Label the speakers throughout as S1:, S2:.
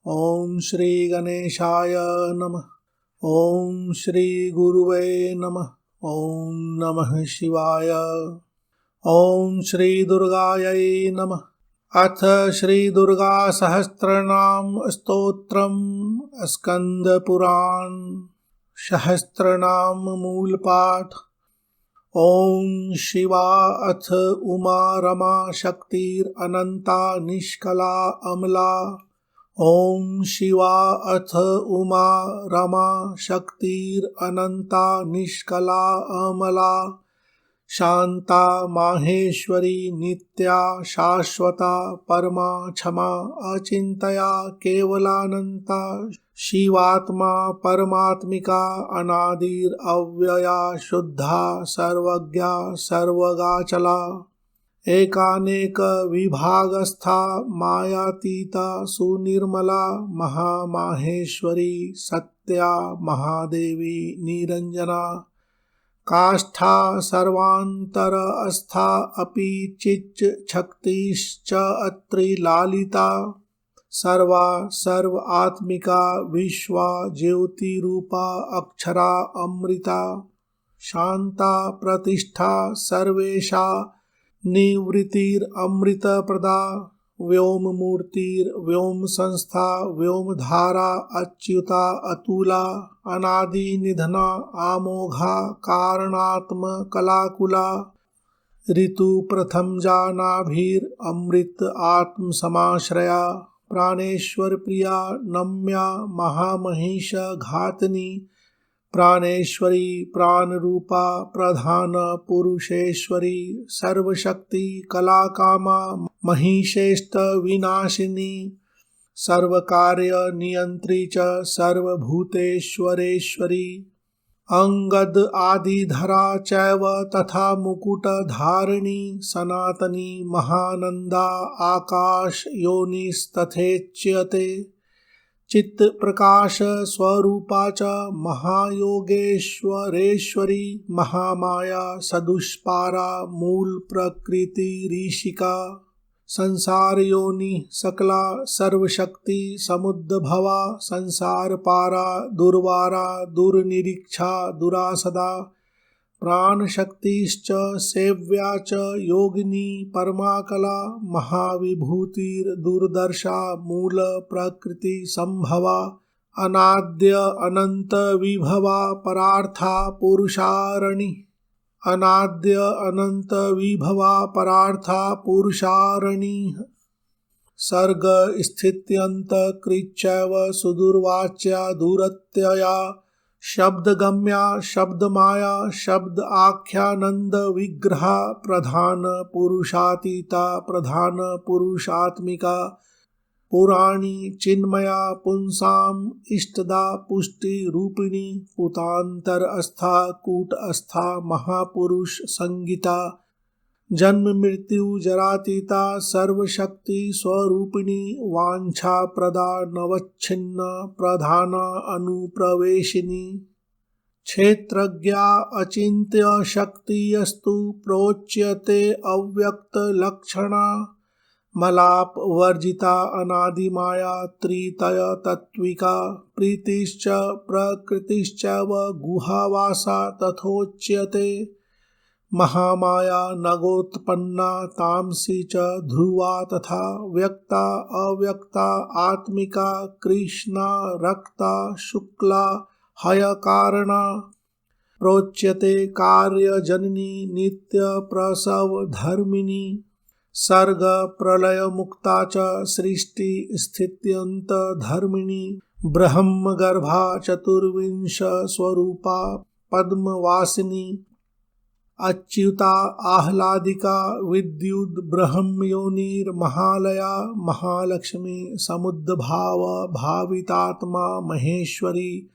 S1: ओम श्री गणेशाय नमः। ओम श्री गुरुवे नमः। ओम नमः शिवाय। ओम श्री दुर्गायै नमः। अथ श्री दुर्गा सहस्त्रनाम स्तोत्रम स्कंद पुराण सहस्त्रनाम मूल पाठ। ओम शिवा अथ उमा रमा शक्तिर अनंता निष्कला अमला। ओम शिवा अथ उमा रमा शक्तिर अनंता निष्कला अमला। शांता माहेश्वरी नित्या शाश्वता परमा क्षमा अचिंतया केवलानंता। शिवात्मा परमात्मिका अनादिर अव्यया शुद्धा सर्वज्ञा सर्वगाचला। एकानेक विभागस्था मायातीता सुनिर्मला महामाहेश्वरी सत्या महादेवी निरंजना। काष्ठा सर्वांतर अस्था अपि चिच्च शक्तिश्च अत्रिलालिता। सर्वा सर्व आत्मिका विश्वा ज्योतिरूपा अक्षरा अमृता। शांता प्रतिष्ठा सर्वेशा निवृत्तिर अमृत प्रदा। व्योम मूर्तिर व्योम संस्था व्योम धारा अच्युता अतुला। अनादि निधना आमोघा कारणात्म कलाकुला। ऋतु प्रथम जानाभीर अमृत आत्म समाश्रया। प्राणेश्वर प्रिया नम्या महामहिष घातनी। प्राणेश्वरी प्राण रूपा प्रधान पुरुषेश्वरी। सर्वशक्ति कलाकामा महिषेष्ट विनाशिनी। सर्वकार्य नियंत्री च सर्वभूतेश्वरेश्वरी। अंगद आदिधरा चैव तथा मुकुट धारिणी। सनातनी महानंदा आकाश योनिस्तथेच्यते। चित्त प्रकाश स्वरूपा च महायोगेश्वरेश्वरी। महामाया सदुष्पारा मूल प्रकृति ऋषिका। संसार योनि सकला सर्वशक्ति समुद्भवा। संसार पारा दुर्वारा दुर्निरीक्षा दुरासदा। प्राण शक्तिश्च सेव्या च योगिनी परमाकला। महाविभूतिर दुर्दर्शा मूल प्रकृति संभवा। अनाद्य अनंत विभवा परार्था पुरुषारणि। अनाद्य अनंत विभवा परार्था पुरुषारणि। सर्ग स्थित्यंत कृच्चैव सुदुर्वाच्या दुरत्यया। शब्दगम्या शब्दमाया शब्द आख्यानंद विग्रहा। प्रधान पुरुषातीता प्रधान पुरुषात्मिका। पुराणी चिन्मया पुंसाम इष्टदा पुष्टि रूपिणी। पुतांतर अस्था कूट अस्था महापुरुष संगीता। जन्म मृत्यु जरातीता सर्वशक्ति स्वरूपिणी। वांछा प्रदा नवच्छिन्न प्रधाना अनुप्रवेशिनी। क्षेत्रज्ञा अचिंत्य शक्तियस्तु प्रोच्यते अव्यक्त लक्षणा। मलाप वर्जिता अनादिमाया त्रितय तत्विका। प्रीतिश्च प्रकृतिश्चैव गुहावासा तथोच्यते। महामाया नगोत्पन्ना तामसी च ध्रुवा तथा। व्यक्ता अव्यक्ता आत्मिका कृष्णा रक्ता शुक्ला हय कारणा। प्रोच्यते कार्य जननी नित्य प्रसव धर्मिणी। सर्ग प्रलय मुक्ता च सृष्टि स्थित्यंत धर्मिणी। ब्रह्म गर्भा चतुर्विंश स्वरूपा पद्मवासिनी। अच्युता आह्लादिका विद्युद ब्रह्मयोनिर महालया। महालक्ष्मी समुद्भाव भावितात्मा महेश्वरी।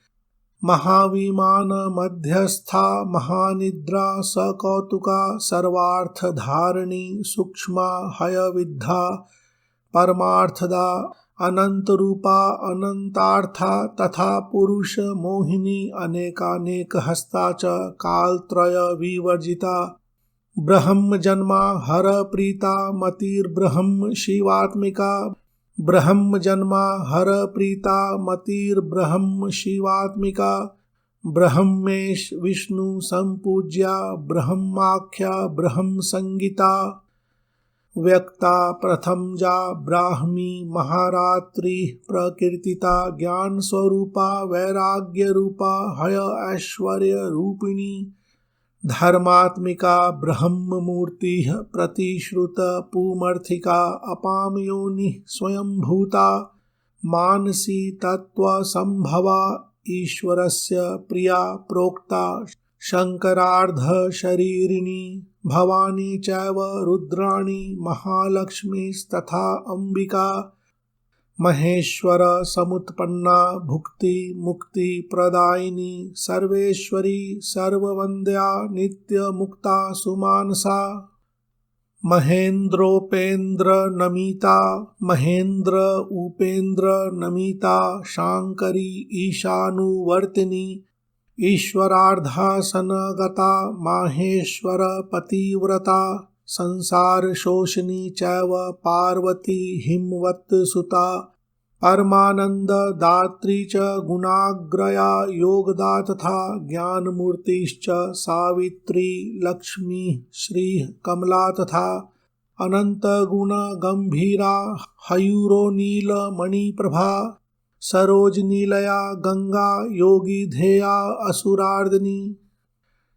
S1: महाविमान मध्यस्था महानिद्रा सकौतुका। सर्वार्थ धारिणी सूक्ष्मा हयविद्धा परमार्थदा। अनंत रूपा अनंतार्था तथा पुरुष मोहिनी। अनेकानेक हस्ता च कालत्रय विवर्जिता। ब्रह्म जन्मा हर प्रीता मतिर्ब्रह्म शिवात्मिका। ब्रह्म जन्मा हर प्रीता मतिर्ब्रह्म शिवात्मिका ब्रह्मेश विष्णु संपूज्या ब्रह्माख्या ब्रह्म संगीता व्यक्ता प्रथमजा ब्राह्मी महारात्रि प्रकीर्तिता ज्ञान स्वरूपा वैराग्य रूपा हय ऐश्वर्य रूपिणी धर्मात्मिका ब्रह्ममूर्ति प्रतिश्रुत पुमर्थिका अपाम योनि स्वयंभूता मानसी तत्त्वसंभवा ईश्वरस्य प्रिया प्रोक्ता शंकरार्ध शरीरिणी भवानी चैव रुद्राणी महालक्ष्मीस्तथा अंबिका महेश्वर समुत्पन्ना भुक्ति मुक्ति प्रदायिनी सर्वेश्वरी सर्ववन्द्या नित्य मुक्ता सुमानसा महेन्द्रोपेन्द्र नमिता महेन्द्र उपेन्द्र नमिता शांकरी ईशानुवर्तिनी ईश्वरार्धासनगता माहेश्वर पतिव्रता संसार शोषिनी चैव पार्वती हिमवत् सुता परमानंद दात्री च गुणाग्रया योगदा तथा ज्ञानमूर्तिश्च सावित्री लक्ष्मी श्री कमला तथा अनंत गुण गंभीरा हयूरो नील मणिप्रभा सरोजनीलया गंगा योगी धेया असुरार्दिनी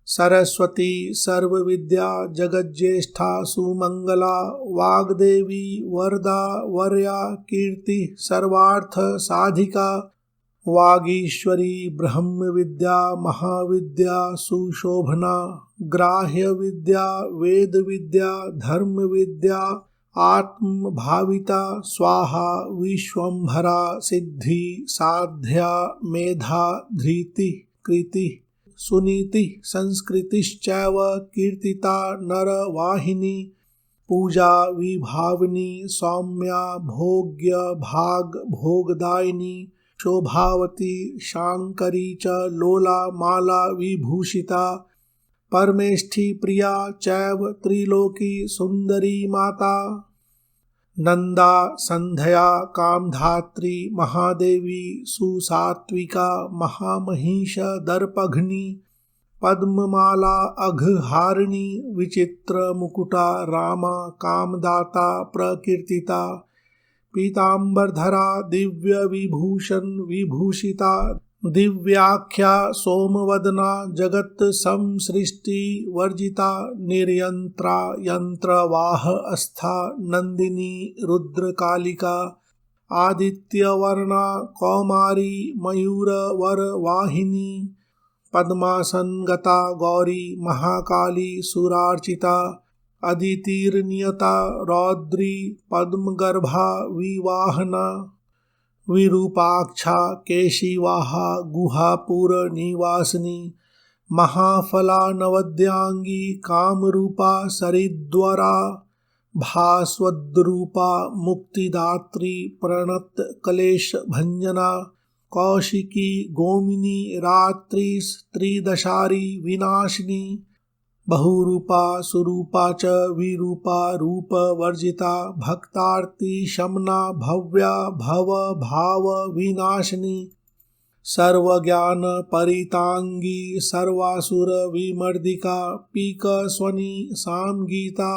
S1: सरस्वती सर्वविद्या जगज्येष्ठा सुमंगला वाग्देवी वरदा वर्या कीर्ति सर्वार्थ साधिका वागीश्वरी ब्रह्म विद्या महाविद्या सुशोभना ग्राह्य विद्या वेद विद्या धर्म विद्या आत्म भाविता स्वाहा विश्वंभरा सिद्धि साध्या मेधा धृति कृति सुनीति संस्कृतिश्चैव कीर्तिता नरवाहिनी पूजा विभावनी सौम्या भोग्य भाग भोगदायिनी शोभावती शांकरी च लोला माला विभूषिता परमेष्ठी प्रिया चैव त्रिलोकी सुंदरी माता नंदा संध्या कामधात्री महादेवी सुसात्विका महामहिष दर्पघ्नी पद्ममाला अघहारिणी विचित्र मुकुटा रामा कामदाता प्रकीर्तिता पीतांबरधरा दिव्य विभूषण विभूषिता दिव्याख्या सोमवदना जगत संसृष्टि वर्जिता निर्यंत्रा यंत्रवाह अस्था नंदिनी रुद्रकालिका आदित्यवर्णा कौमारी मयूरवर वाहिनी पद्मासनगता गौरी महाकाली सुरार्चिता अदितिर्नियता रौद्री पद्मगर्भा विवाहना विरूपाक्षा केशिवाहा गुहापुर निवासिनी महाफला नवद्यांगी कामरूपा सरिद्वरा भास्वद्रूपा मुक्तिदात्री प्रणत क्लेश भंजना कौशिकी गोमिनी रात्रि त्रिदशारी विनाशिनी बहुरूपा सुरूपा च विरूपा रूप वर्जिता भक्तार्ति शमना भव्या भव भाव विनाशिनी सर्वज्ञान परितांगी सर्वासुर विमर्दिका पीक स्वनी सामगीता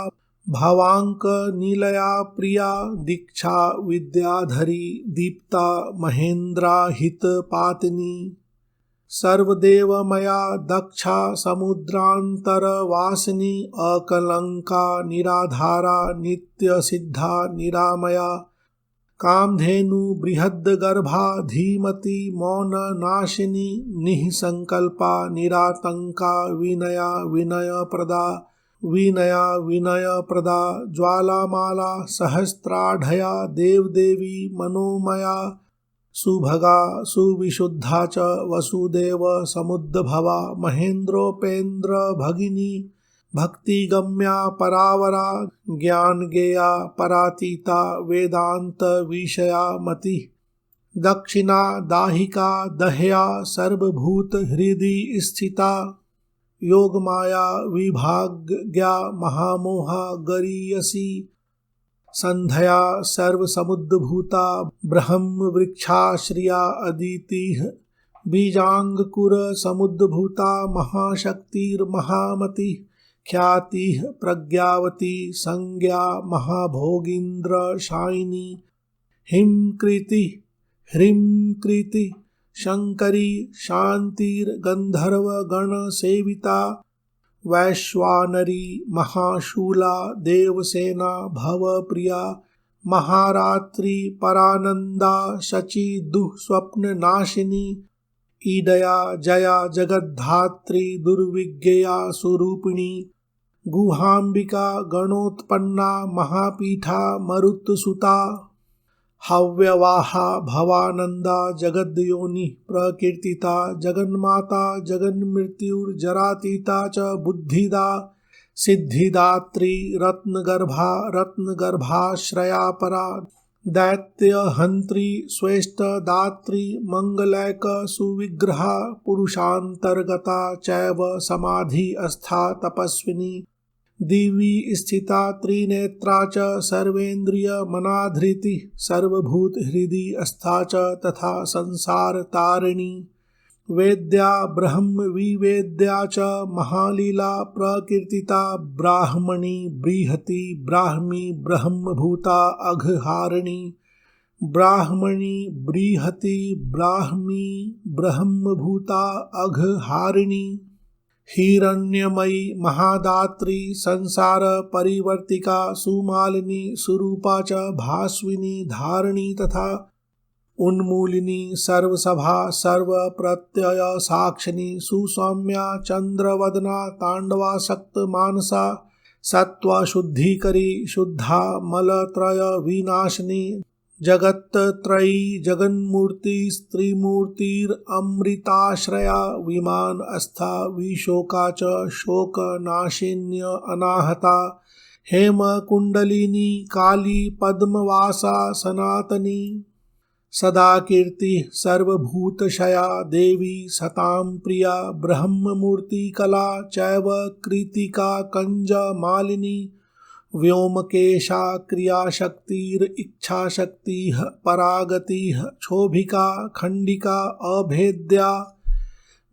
S1: भवांक निलया प्रिया दीक्षा विद्याधरी दीप्ता महेंद्रा हित पातिनी सर्वदेवमया दक्षा समुद्रांतरवासिनी अकलंका निराधारा नित्य सिद्धा निरामया कामधेनु बृहद्गर्भा धीमती मौन नाशिनी निःसंकल्पा निरातंका विनया विनय प्रदा ज्वालामाला सहस्राढया देवदेवी मनोमया सुभगा सुविशुद्धा च वसुदेव समुद्भवा महेन्द्रोपेन्द्र भगिनी भक्तिगम्या परावरा ज्ञानगेया परातीता वेदांत विषया मति दक्षिणा दाहिका दह्या सर्वभूत हृदि स्थिता योगमाया विभाग्या महामोहा गरीयसी संध्या सर्वसमुद्भूता ब्रह्म वृक्षाश्रिया अदितिः बीजांकुर समुद्भूता महाशक्तिर्महामती ख्यातिः प्रज्ञावती संज्ञा महाभोगीन्द्र शायिनी हिमकृति ह्रींकृति शंकरी शांतिर्गंधर्वगण सेविता वैश्वानरी महाशूला देवसेना भवप्रिया महारात्रि परानंदा शची दुःस्वप्ननाशिनी ईडया जया जगद्धात्री दुर्विज्ञेया स्वरूपिणी गुहांबिका गणोत्पन्ना महापीठा मरुत्सुता हव्यवाहा भवानंदा जगद्योनि प्रकीर्तिता जगन्माता जगन्मृत्युर्जरातीता च बुद्धिदा सिद्धिदात्री रत्नगर्भाश्रया परा दैत्यहंत्री स्वेष्टदात्री मंगलैक सुविग्रहा पुरुषांतर्गता चैव समाधिस्था तपस्विनी दिवि स्थिता त्रिनेत्रा च सर्वेन्द्रियमनाधृति सर्वभूतहृदि स्था च तथा संसारतारिणी वेद्या ब्रह्म विवेद्या च महालीला प्रकीर्तिता ब्राह्मणी बृहति ब्राह्मी ब्रह्मभूता अघहारिणी ब्राह्मणी बृहति ब्राह्मी ब्रह्मभूता अघहारिणी हिरण्यमयी महादात्री संसार परिवर्तिका सुमालिनी सुरूपा च भास्विनी धारिणी तथा उन्मूलिनी सर्वसभा सर्वप्रत्यय साक्षिणी सुसौम्या चंद्रवदना तांडवासक्त मानसा सत्वशुद्धिकरी शुद्धा मलत्रय विनाशिनी जगत्त्रयी जगन्मूर्ति स्त्रीमूर्तिरमृताश्रया विमान अस्था विशोका च शोकनाशिन्य अनाहता हेम कुंडलिनी काली पद्मवासा सनातनी सदा कीर्ति सर्वभूतशया देवी सतां प्रिया ब्रह्ममूर्ति कला चैव कृतिका कंज मालिनी व्योमकेशा क्रियाशक्तिरिच्छाशक्तिः परागतिः क्षोभिका खंडिका अभेद्या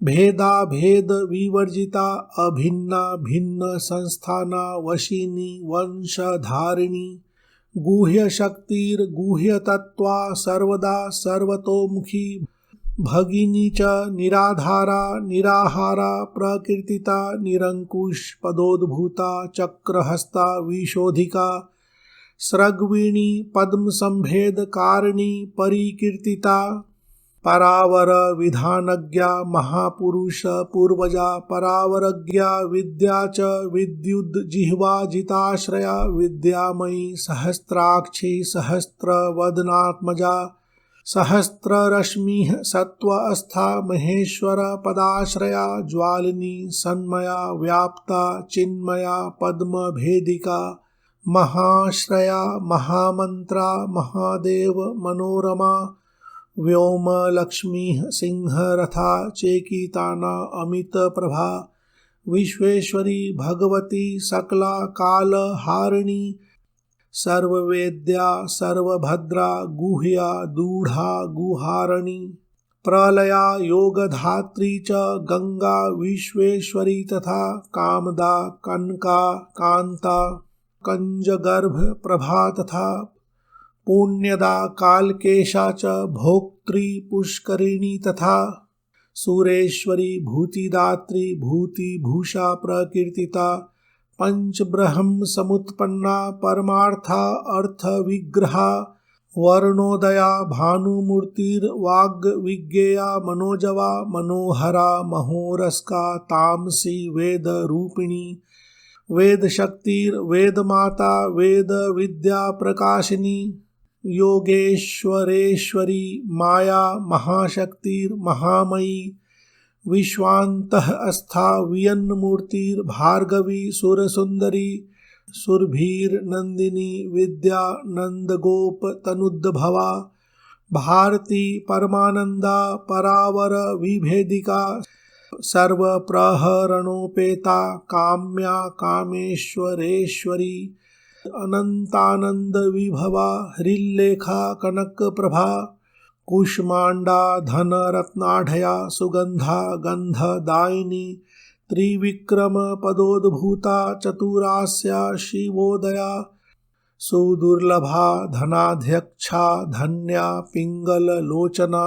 S1: भेदा भेद विवर्जिता अभिन्ना भिन्न संस्थाना वशिनी वंशधारिणी गुह्य शक्तिर्गुह्यतत्त्वा सर्वदा सर्वतोमुखी भगिनी च निराधारा निराहारा प्रकीर्तिता निरंकुश पदोद्भूता चक्रहस्ता विशोधिका स्रग्विणी पद्मसंभेदकारिणी परिकीर्तिता परावर विधानज्ञा महापुरुष पूर्वजा परावरज्ञा विद्या च विद्युज्जिह्वा जिताश्रया विद्यामयी सहस्राक्षी सहस्रवदनात्मजा सहस्ररश्मिः सत्त्वस्था महेश्वर पदाश्रया ज्वालिनी सन्मया व्याप्ता चिन्मया पद्मभेदिका महाश्रया महामंत्रा महादेव मनोरमा व्योम लक्ष्मीः सिंहरथा चेकिताना अमित प्रभा विश्वेश्वरी भगवती सकला कालहारिणी सर्ववेद्या सर्वभद्रा गुह्या दूढ़ा गुहारणी प्रलया योगधात्री च गंगा विश्वेश्वरी तथा कामदा कनका कांता कंजगर्भ प्रभा तथा पुण्यदा कालकेशा च भोक्त्री पुष्करिणी तथा सुरेश्वरी भूतिदात्री भूतिभूषा प्रकीर्तिता पंचब्रह्म समुत्पन्ना परमार्था अर्थ विग्रहा वर्णोदया भानुमूर्तिर्वाग्विज्ञेया मनोजवा मनोहरा महोरस्का तामसी वेद रूपिणी वेद शक्तिर्वेदमाता वेद विद्या प्रकाशिनी योगेश्वरेश्वरी माया महाशक्तिर्महामयी विश्वान्तः अस्था वियन्मूर्तिर्भार्गवी सुरसुंदरी सुरभीर्नंदिनी विद्या नंदगोप तनुद्भवा भारती परमानंदा परावर विभेदिका सर्वप्रहरणोपेता काम्या कामेश्वरेश्वरी अनंतानंद विभवा हृल्लेखा कनक प्रभा कुष्मांडा धन रत्नाढया सुगंधा गंधदायिनी त्रिविक्रम पदोद्भूता चतुरास्या शिवोदया सुदुर्लभा धनाध्यक्षा धन्या पिंगल लोचना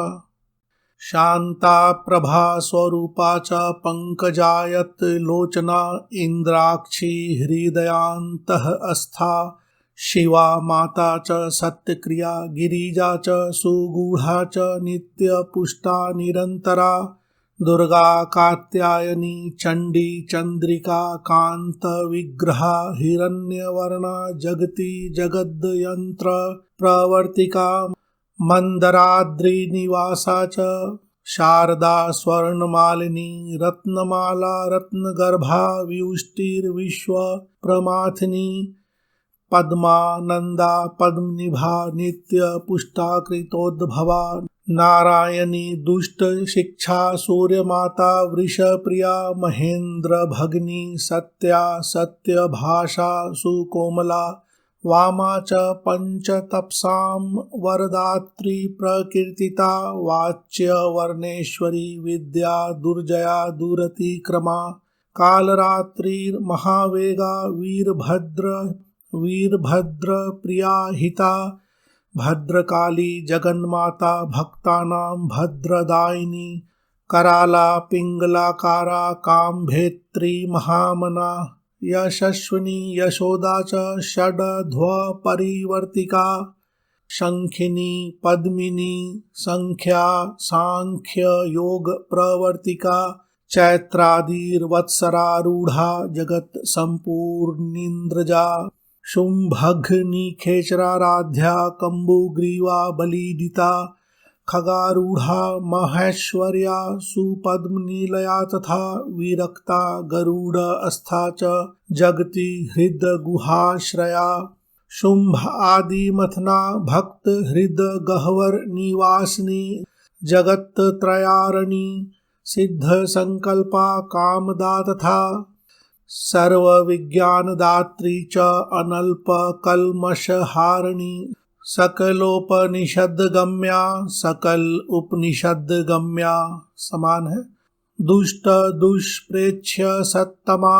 S1: शांता प्रभा स्वरूपा च पंकजायत लोचना इंद्राक्षी हृदयांतः अस्था शिवा माता च सत्यक्रिया गिरिजा च सुगूढ़ा च नित्यपुष्टा निरंतरा दुर्गा कात्यायनी चंडी चंद्रिका कांत विग्रहा हिरण्यवर्णा जगति जगद्यंत्र प्रवर्तिका मंदराद्रिनिवासा च शारदा स्वर्णमालिनी रत्नमाला रत्नगर्भा व्युष्टिर्विश्व प्रमाथिनी पद्मानंदा पद्मनिभा नित्य पुष्टाकृतोद्भवा नारायणी दुष्ट शिक्षा सूर्यमाता वृषप्रिया महेंद्र भगिनी सत्या सत्य भाषा सुकोमला वामा च पंचतपसां वरदात्री प्रकीर्तिता वाच्य वर्णेश्वरी विद्या दुर्जया दुरतिक्रमा कालरात्रिर्महावेगा वीरभद्र प्रिया हिता भद्रकाली जगन्माता भक्तानां भद्रदायिनी कराला पिंगलाकारा काम्भेत्री महामना यशस्विनी यशोदा च षड्ध्वपरिवर्तिका शंखिनी पद्मिनी संख्या सांख्य योग प्रवर्तिका चैत्रादिर्वत्सरारूढ़ा जगत संपूर्णीन्द्रजा शुंभघ्निखेचराराध्या कम्बुग्रीवा बलिदिता खगारूढ़ा महेश्वर्या सुपद्मनीलया तथा विरक्ता गरुड़ अस्था च जगति हृद गुहाश्रया शुंभ आदि मथना भक्त हृद गह्वर निवासिनी जगत त्रयारणी सिद्ध संकल्पा कामदा तथा सर्व विज्ञानदात्री च अनल्प कल्मषहारिणी सकलोपनिषद गम्या सकल उपनिषद गम्या समान है दुष्ट दुष्प्रेक्ष्य सत्तमा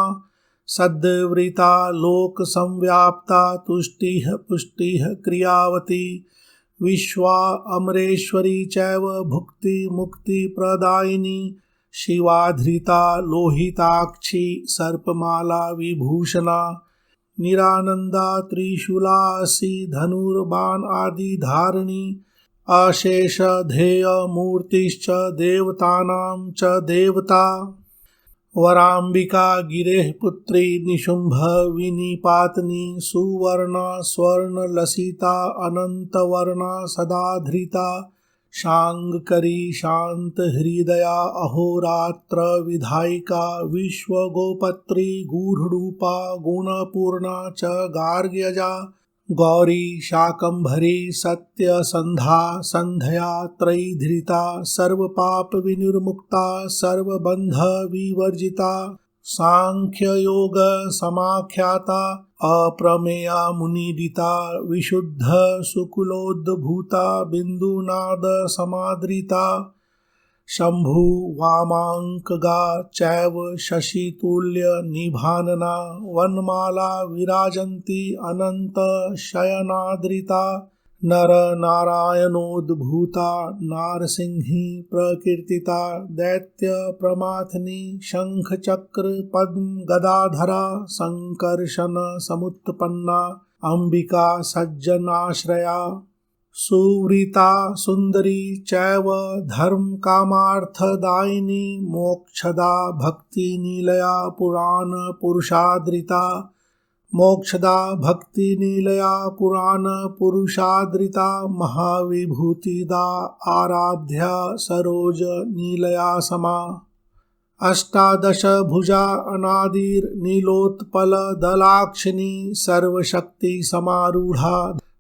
S1: सद्वृता लोक संव्याप्ता तुष्टिः पुष्टिः क्रियावती विश्वा अमरेश्वरी चैव भुक्ति मुक्ति प्रदायिनी शिवाधृता लोहिताक्षी सर्पमाला विभूषणा निरानंदा त्रिशूलासी धनुर्बाण आदि धारिणी अशेष ध्येय मूर्तिश्च देवतानां च देवता वरांबिका गिरेः पुत्री निशुंभ विनिपातनी सुवर्ण स्वर्ण लसिता अनंतवर्णा सदाधृता शांगकरी शांत हृदया अहोरात्र विधायिका विश्वगोपत्री गूढ़रूपा गुणपूर्णा च गार्ग्यजा गौरी शाकंभरी सत्यसंधा संध्या त्रयीधृता सर्वपाप विनिर्मुक्ता सर्वबंध विवर्जिता सांख्य योग समाख्याता अप्रमेया मुनिदिता विशुद्ध सुकुलोद्भूता बिंदुनाद समादृता शंभु वामांकगा चैव शशितुल्य निभानना वनमाला विराजन्ती अनंत शयनादृता नर नारायणोद्भूता नारसिंही प्रकीर्तिता दैत्य प्रमाथनी शंख चक्र पद्म गदाधरा संकर्षण समुत्पन्ना अंबिका सज्जनाश्रया सुवृता सुंदरी चैव धर्म कामार्थदायिनी मोक्षदा भक्ति नीलया पुराण पुरुषादृता मोक्षदा भक्ति नीलया पुराण पुरुषादृता महाविभूतिदा आराध्या सरोज नीलया समा अष्टादश भुजा अनादिर नीलोत्पल दलाक्षिणी सर्वशक्ति समारूढ़ा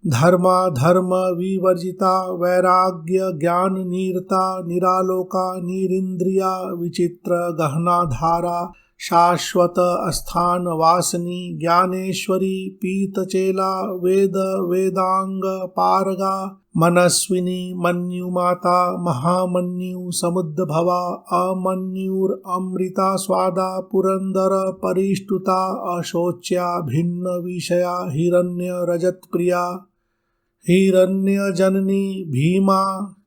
S1: धर्मा धर्म विवर्जिता वैराग्य ज्ञान नीरता निरालोका निरिंद्रिया विचित्र गहना धारा शाश्वत स्थान वासिनी ज्ञानेश्वरी पीतचेला वेद वेदांग पारगा मनस्विनी मन्युमाता महामन्यु समुद्भवा अमन्युरमृता स्वादा पुरंदर परिष्टुता अशोच्या भिन्न विषया हिरण्य रजत प्रिया हिरण्य जननी भीमा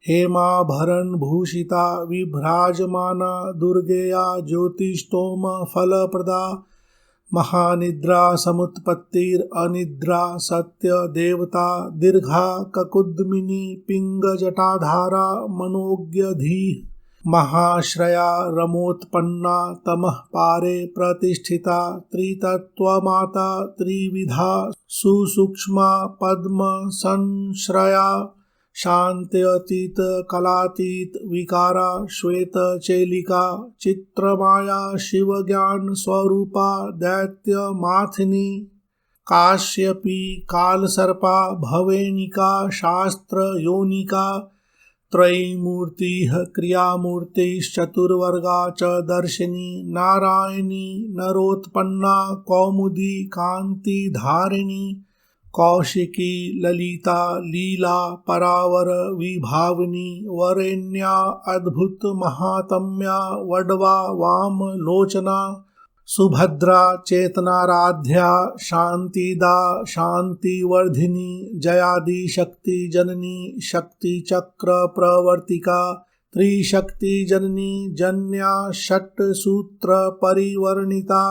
S1: हेमाभरण भूषिता विभ्राजमाना दुर्गेया ज्योतिष्टोम फलप्रदा महानिद्रा समुत्पत्तिर अनिद्रा सत्य देवता दीर्घा ककुद्मिनी पिंग जटाधारा मनोज्ञधी महाश्रया रमोत्पन्ना तमः पारे प्रतिष्ठिता त्रितत्वमाता त्रिविधा सुसूक्ष्मा पद्म संश्रया शांत्यतीत कलातीत विकारा श्वेत चेलिका चित्रमाया शिवज्ञान स्वरूपा दैत्य माथिनी काश्यपी कालसर्पा भवेनिका शास्त्र योनिका त्रयीमूर्तिः क्रियामूर्तिश्चतुर्वर्गा च दर्शिनी नारायणी नरोत्पन्ना कौमुदी कान्तिधारिणी कौशिकी ललिता लीला परावर विभाविनी वरेण्या अद्भुत महात्म्या वडवा वामलोचना सुभद्रा चेतनाराध्या शांतिदा शांतिवर्धिनी जयादि शक्ति जननी शक्ति चक्र प्रवर्तिका त्रिशक्ति जननी जन्या षट् सूत्र परिवर्णिता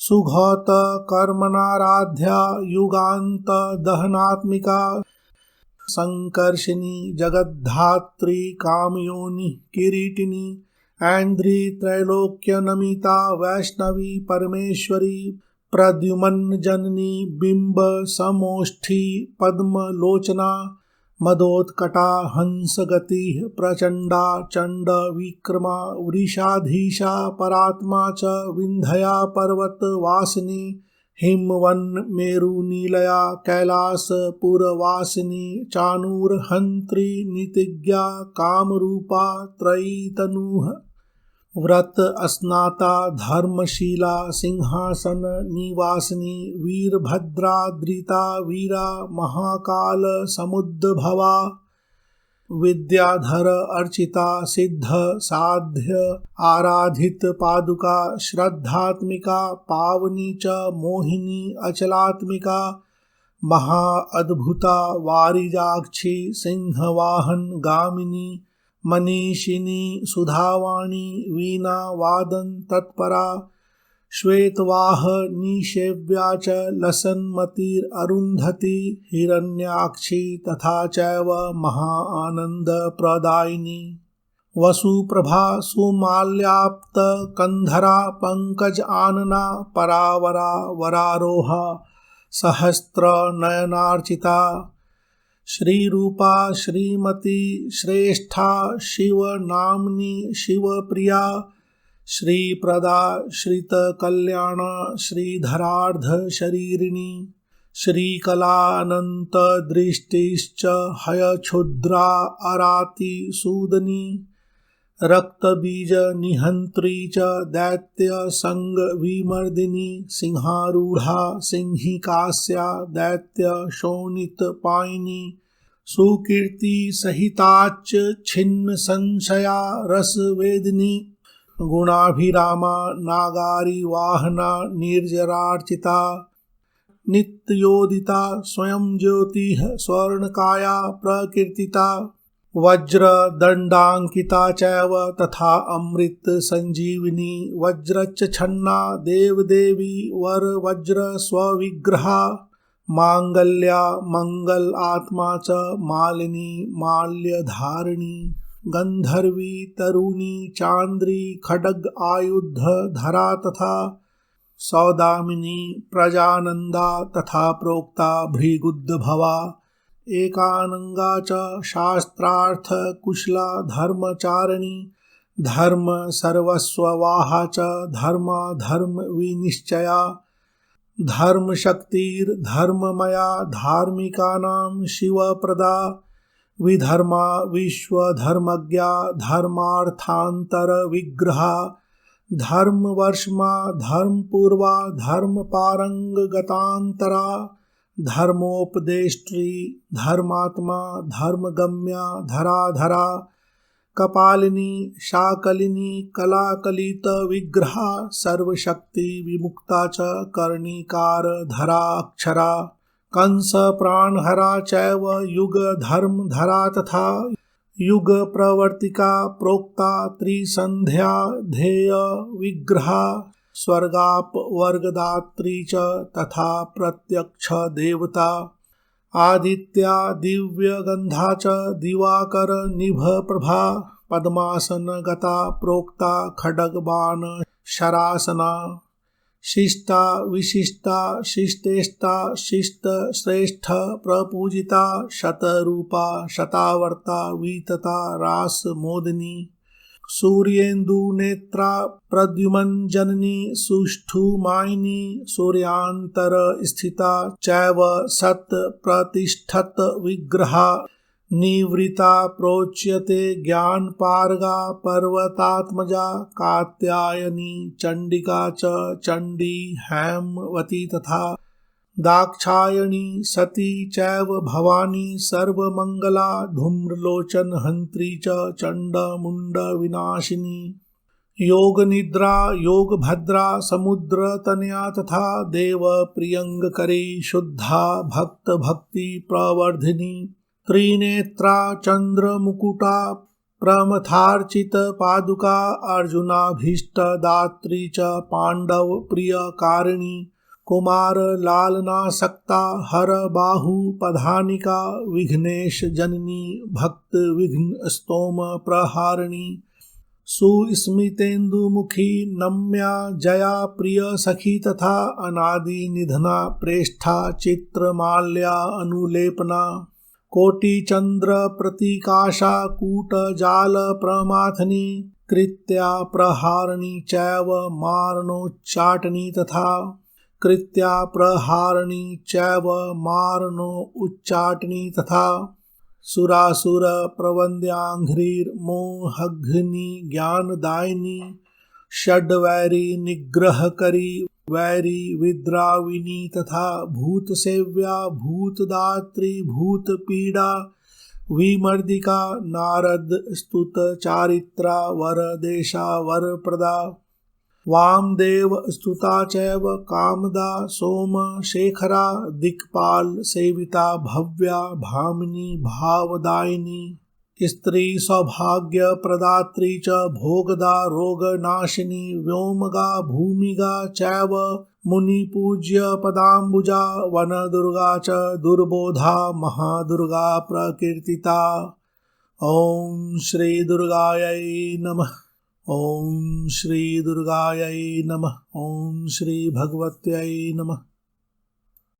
S1: सुघौत कर्मणाराध्या युगांत दहनात्मिका संकर्षिणी जगद्धात्री कामयोनि किरीटिनी ऐन्द्री त्रैलोक्य नमिता वैष्णवी परमेश्वरी प्रद्युमन जननी बिंब समोष्ठी पद्मलोचना मदोत्कटा हंसगति प्रचंडा चंड विक्रमा वृषाधीशा परात्मा च विंध्या पर्वत वासिनी हिमवन मेरु नीलया कैलास पुरवासिनी चाणूरहंत्री नीतिज्ञा कामरूपा त्रयीतनुः व्रत स्नाता धर्मशीला सिंहासन निवासिनी वीरभद्राद्रिता वीरा महाकाल समुद्भवा विद्याधर अर्चिता सिद्ध साध्य आराधित पादुका श्रद्धात्मिका पावनी च मोहिनी अचलात्मिका महाअद्भुता वारिजाक्षी सिंहवाहन गामिनी मनीषिनी सुधावाणी वीणा वादन तत्परा श्वेतवाह निषेव्या च लसन्मतिर् अरुन्धती हिरण्याक्षी तथा चैव महाआनंद प्रदायिनी वसुप्रभा सुमाल्याप्त कंधरा पंकज आनना परावरा वरारोहा सहस्त्र नयनार्चिता श्रीरूपा श्रीमती श्रेष्ठा शिवनाम्नी शिवप्रिया श्रीप्रदा श्रितकल्याणा श्रीधरार्ध शरीरिणी श्रीकलानन्तदृष्टिश्च हयक्षुद्रा अराति सूदनी रक्तबीज निहंत्री च दैत्य संग विमर्दिनी सिंहारूढ़ा सिंहिकास्या दैत्य शोणित पायिनी सुकीर्ति सहिताच छिन्न संशया रसवेदिनी गुणाभिरामा नागारी वाहना निर्जरार्चिता नित्योदिता स्वयं ज्योतिः स्वर्णकाया प्रकीर्तिता वज्र दंडांकिता चैव तथा अमृत संजीविनी वज्रच्च छन्ना देवदेवी वर वज्र स्वविग्रहा मांगल्या मंगल आत्मा च मालिनी माल्यधारिणी गंधर्वी तरुणी चांद्री खड्ग आयुध धरा तथा सौदामिनी प्रजानंदा तथा प्रोक्ता भृगुद्भवा एकानंगा च शास्त्रार्थ कुशला धर्मचारिणी धर्म सर्वस्ववाहा च धर्मा धर्म विनिश्चया धर्म शक्तिर्धर्ममया धार्मिकानां शिवप्रदा विधर्मा विश्वधर्मज्ञा धर्मार्थांतर विग्रहा धर्मवर्ष्मा धर्मपूर्वा धर्मपारंगतांतरा धर्मोपदेष्ट्री धर्मात्मा धर्मगम्या धराधरा कपालिनी शाकलिनी कलाकलित विग्रहा सर्वशक्ति विमुक्ता च कर्णिकार धरा अक्षरा कंस प्राणहरा चैव युग धर्म धरा तथा युग प्रवर्तिका प्रोक्ता त्रिसंध्या ध्येय विग्रहा स्वर्गाप वर्गदात्री च तथा प्रत्यक्ष देवता आदित्या दिव्य गंधा च दिवाकर निभ प्रभा पद्मासन गता प्रोक्ता खड्गबाण शरासना शिष्टा विशिष्टा शिष्टेष्टा शिष्ट श्रेष्ठ प्रपूजिता शतरूपा शतावर्ता वीतता रास मोदिनी सूर्येन्दु नेत्रा प्रद्युमन जननी सुष्ठुमायिनी सूर्यांतर स्थिता चैव सत प्रतिष्ठत विग्रहा निवृता प्रोच्यते ज्ञानपारगा पर्वतात्मजा कात्यायनी चंडिका च चंडी हैमवती तथा दाक्षायणी सती चैव भवानी सर्वमंगला धूम्रलोचन हंत्री च चंडमुंड विनाशिनी योग निद्रा योग भद्रा समुद्र तनया तथा देव प्रियंगकरी शुद्धा भक्त भक्ति प्रवर्धिनी त्रिनेत्रा चंद्र मुकुटा प्रमथार्चित पादुका अर्जुनाभीष्ट दात्री च पांडव प्रिय कारिणी कुमार लालनासक्ता हर बाहु पधानिका विघ्नेश जननी भक्त विघ्न स्तोम प्रहारिणी सुस्मितेन्दुमुखी नम्या जया प्रिय सखी तथा अनादि निधना प्रेष्ठा चित्रमाल्या अनुलेपना कोटि चंद्र प्रतीकाशा कूट जाल प्रमाथनी कृत्या प्रहारिणी चैव मारणोच्चाटनी तथा कृत्या प्रहारिणी चैव मारणो उच्चाटनी तथा सुरासुर प्रवन्द्यांघ्रिर्मोहघ्नि ज्ञानदायिनी षड्वैरी निग्रहकरी वैरी विद्राविनी तथा भूतसेव्या भूतदात्री भूतपीडा विमर्दिका नारद स्तुत चारित्रा वरदेशा वरप्रदा वामदेव स्तुता चैव कामदा सोम शेखरा दिक्पाल सेविता भव्या भामिनी भावदायिनी स्त्री सौभाग्य प्रदात्री च भोगदा रोगनाशिनी व्योमगा भूमिगा चैव मुनिपूज्य पदाम्बुजा वनदुर्गा च दुर्बोधा महादुर्गा प्रकीर्तिता। ओम श्री दुर्गायै नमः। ओम श्री दुर्गायै नमः। ओम श्री भगवत्यै नमः।